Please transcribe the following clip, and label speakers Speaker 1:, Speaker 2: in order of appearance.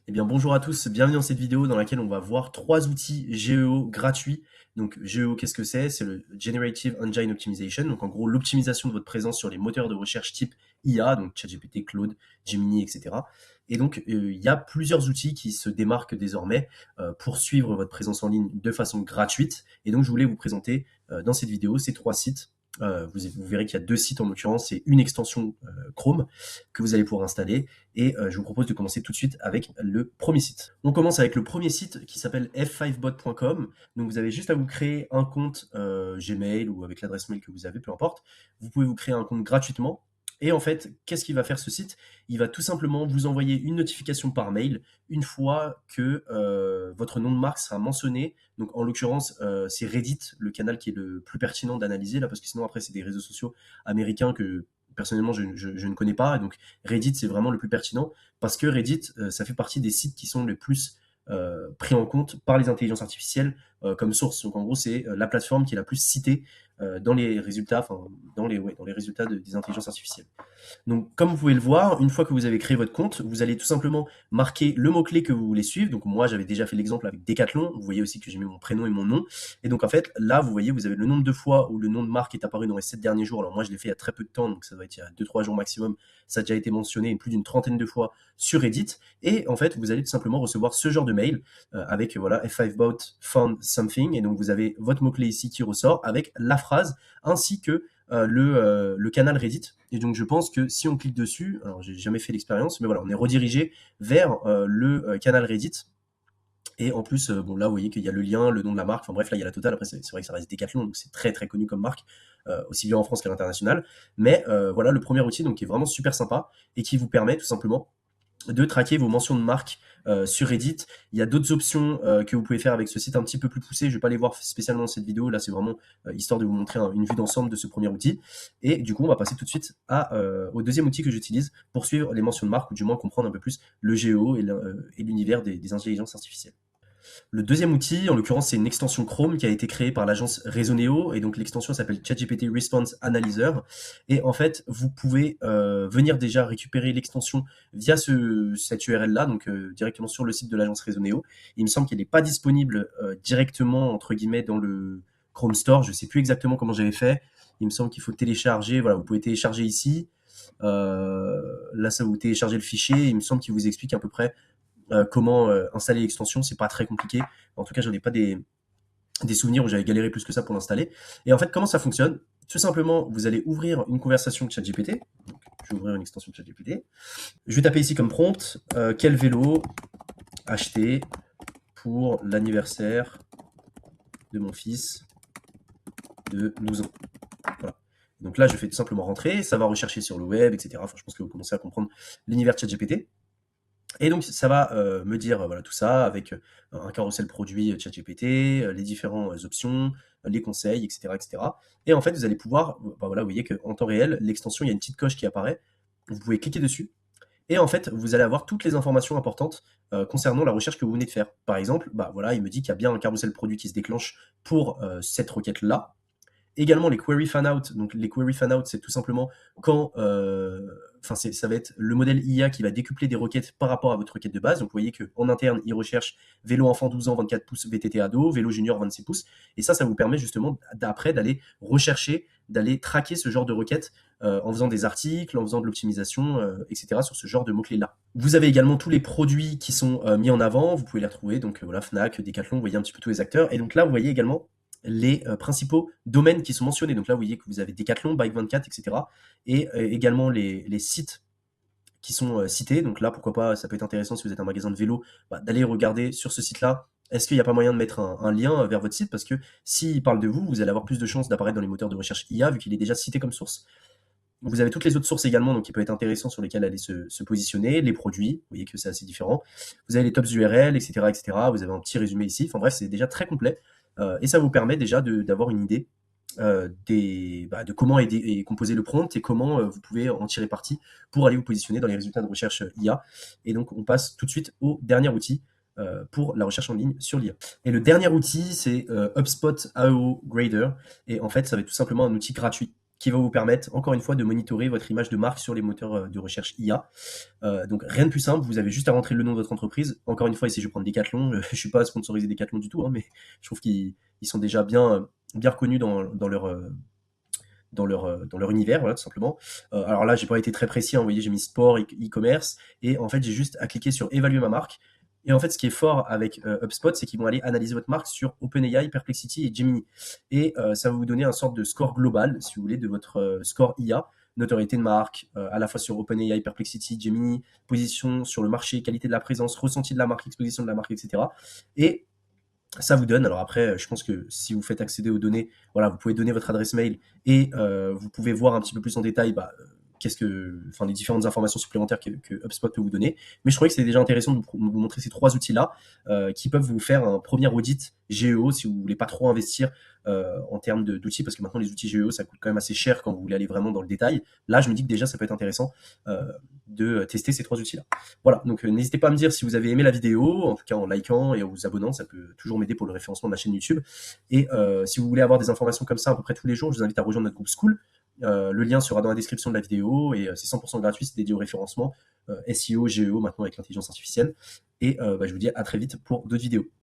Speaker 1: Eh bien, bonjour à tous, bienvenue dans cette vidéo dans laquelle on va voir 3 outils GEO gratuits. Donc, GEO, qu'est-ce que c'est? C'est le Generative Engine Optimization, donc en gros l'optimisation de votre présence sur les moteurs de recherche type IA, donc ChatGPT, Claude, Gemini, etc. Et donc, il y a plusieurs outils qui se démarquent désormais pour suivre votre présence en ligne de façon gratuite. Et donc, je voulais vous présenter dans cette vidéo ces 3 sites. Vous verrez qu'il y a 2 sites en l'occurrence et une extension Chrome que vous allez pouvoir installer. Et je vous propose de commencer tout de suite avec le premier site. On commence avec le premier site qui s'appelle f5bot.com. Donc vous avez juste à vous créer un compte Gmail ou avec l'adresse mail que vous avez, peu importe. Vous pouvez vous créer un compte gratuitement. Et en fait, qu'est-ce qu'il va faire ce site? Il va tout simplement vous envoyer une notification par mail une fois que votre nom de marque sera mentionné. Donc en l'occurrence, c'est Reddit, le canal qui est le plus pertinent d'analyser, là, parce que sinon après c'est des réseaux sociaux américains que personnellement je ne connais pas. Et donc Reddit, c'est vraiment le plus pertinent parce que Reddit, ça fait partie des sites qui sont les plus pris en compte par les intelligences artificielles comme source. Donc en gros, c'est la plateforme qui est la plus citée dans les résultats, dans les résultats des intelligences artificielles. Donc, comme vous pouvez le voir, une fois que vous avez créé votre compte, vous allez tout simplement marquer le mot-clé que vous voulez suivre. Donc, moi, j'avais déjà fait l'exemple avec Decathlon. Vous voyez aussi que j'ai mis mon prénom et mon nom. Et donc, en fait, là, vous voyez, vous avez le nombre de fois où le nom de marque est apparu dans les 7 derniers jours. Alors, moi, je l'ai fait il y a très peu de temps, donc ça doit être il y a 2-3 jours maximum. Ça a déjà été mentionné plus d'une trentaine de fois sur Reddit. Et en fait, vous allez tout simplement recevoir ce genre de mail avec, voilà, F5bot found something. Et donc, vous avez votre mot-clé ici qui ressort avec la phrase ainsi que le canal Reddit. Et donc je pense que si on clique dessus, alors j'ai jamais fait l'expérience, mais voilà, on est redirigé vers le canal Reddit. Et en plus, bon là, vous voyez qu'il y a le lien, le nom de la marque. Enfin bref, là, il y a la totale. Après, c'est vrai que ça reste Decathlon, donc c'est très très connu comme marque, aussi bien en France qu'à l'international. Mais voilà, le premier outil, donc qui est vraiment super sympa et qui vous permet tout simplement de traquer vos mentions de marque sur Reddit. Il y a d'autres options que vous pouvez faire avec ce site un petit peu plus poussé. Je ne vais pas les voir spécialement dans cette vidéo. Là, c'est vraiment histoire de vous montrer une vue d'ensemble de ce premier outil. Et du coup, on va passer tout de suite au deuxième outil que j'utilise pour suivre les mentions de marque ou du moins comprendre un peu plus le GEO et l'univers des intelligences artificielles. Le deuxième outil, en l'occurrence, c'est une extension Chrome qui a été créée par l'agence Resoneo, et donc l'extension s'appelle ChatGPT Response Analyzer. Et en fait, vous pouvez venir déjà récupérer l'extension via cette URL-là, donc directement sur le site de l'agence Resoneo. Il me semble qu'elle n'est pas disponible directement, entre guillemets, dans le Chrome Store. Je ne sais plus exactement comment j'avais fait. Il me semble qu'il faut télécharger. Voilà, vous pouvez télécharger ici. Là, ça vous téléchargez le fichier. Il me semble qu'il vous explique à peu près comment installer l'extension. C'est pas très compliqué. En tout cas, j'en ai pas des souvenirs où j'avais galéré plus que ça pour l'installer. Et en fait, comment ça fonctionne? Tout simplement, vous allez ouvrir une conversation de ChatGPT. Donc, je vais ouvrir une extension de ChatGPT. Je vais taper ici comme prompt quel vélo acheter pour l'anniversaire de mon fils de 12 ans. Voilà. Donc là, je fais tout simplement rentrer. Ça va rechercher sur le web, etc. Enfin, je pense que vous commencez à comprendre l'univers de ChatGPT. Et donc ça va me dire voilà tout ça avec un carrousel produit ChatGPT, les différentes options, les conseils, etc., etc. Et en fait, vous allez pouvoir, voilà, vous voyez qu'en temps réel, l'extension, il y a une petite coche qui apparaît. Vous pouvez cliquer dessus. Et en fait, vous allez avoir toutes les informations importantes concernant la recherche que vous venez de faire. Par exemple, voilà, il me dit qu'il y a bien un carrousel produit qui se déclenche pour cette requête-là. Également les query fan-out. Donc les query fan-out, c'est tout simplement quand, ça va être le modèle IA qui va décupler des requêtes par rapport à votre requête de base. Donc vous voyez qu'en interne, il recherche vélo enfant 12 ans, 24 pouces, VTT ado, vélo junior 26 pouces. Et ça vous permet justement d'après d'aller rechercher, d'aller traquer ce genre de requêtes en faisant des articles, en faisant de l'optimisation, etc. sur ce genre de mots-clés-là. Vous avez également tous les produits qui sont mis en avant. Vous pouvez les retrouver. Donc voilà, Fnac, Decathlon, vous voyez un petit peu tous les acteurs. Et donc là, vous voyez également les principaux domaines qui sont mentionnés. Donc là, vous voyez que vous avez Decathlon, Bike24, etc. Et également les sites qui sont cités. Donc là, pourquoi pas, ça peut être intéressant si vous êtes un magasin de vélo, d'aller regarder sur ce site-là. Est-ce qu'il n'y a pas moyen de mettre un lien vers votre site? Parce que s'il parle de vous, vous allez avoir plus de chances d'apparaître dans les moteurs de recherche IA, vu qu'il est déjà cité comme source. Vous avez toutes les autres sources également, donc qui peut être intéressant sur lesquelles aller se positionner, les produits, vous voyez que c'est assez différent. Vous avez les tops URL, etc., etc. Vous avez un petit résumé ici. Enfin bref, c'est déjà très complet. Et ça vous permet déjà d'avoir une idée de comment est composé le prompt et comment vous pouvez en tirer parti pour aller vous positionner dans les résultats de recherche IA. Et donc, on passe tout de suite au dernier outil pour la recherche en ligne sur l'IA. Et le dernier outil, c'est HubSpot AEO Grader. Et en fait, ça va être tout simplement un outil gratuit qui va vous permettre, encore une fois, de monitorer votre image de marque sur les moteurs de recherche IA. Donc rien de plus simple, vous avez juste à rentrer le nom de votre entreprise. Encore une fois, ici je vais prendre Decathlon, je suis pas sponsorisé Decathlon du tout, hein, mais je trouve qu'ils sont déjà bien reconnus dans leur univers, voilà, tout simplement. Alors là, j'ai pas été très précis, hein, vous voyez, j'ai mis sport, e-commerce, et en fait, j'ai juste à cliquer sur évaluer ma marque. Et en fait, ce qui est fort avec HubSpot, c'est qu'ils vont aller analyser votre marque sur OpenAI, Perplexity et Gemini. Et ça va vous donner un sorte de score global, si vous voulez, de votre score IA, notoriété de marque, à la fois sur OpenAI, Perplexity, Gemini, position sur le marché, qualité de la présence, ressenti de la marque, exposition de la marque, etc. Et ça vous donne, alors après, je pense que si vous faites accéder aux données, voilà, vous pouvez donner votre adresse mail et vous pouvez voir un petit peu plus en détail enfin, les différentes informations supplémentaires que HubSpot peut vous donner. Mais je trouvais que c'était déjà intéressant de vous montrer ces trois outils-là qui peuvent vous faire un premier audit GEO si vous voulez pas trop investir en termes d'outils, parce que maintenant les outils GEO ça coûte quand même assez cher quand vous voulez aller vraiment dans le détail. Là, je me dis que déjà ça peut être intéressant de tester ces trois outils-là. Voilà, donc n'hésitez pas à me dire si vous avez aimé la vidéo, en tout cas en likant et en vous abonnant, ça peut toujours m'aider pour le référencement de ma chaîne YouTube. Et si vous voulez avoir des informations comme ça à peu près tous les jours, je vous invite à rejoindre notre groupe School. Le lien sera dans la description de la vidéo et c'est 100% gratuit, c'est dédié au référencement SEO, GEO maintenant avec l'intelligence artificielle. Et je vous dis à très vite pour d'autres vidéos.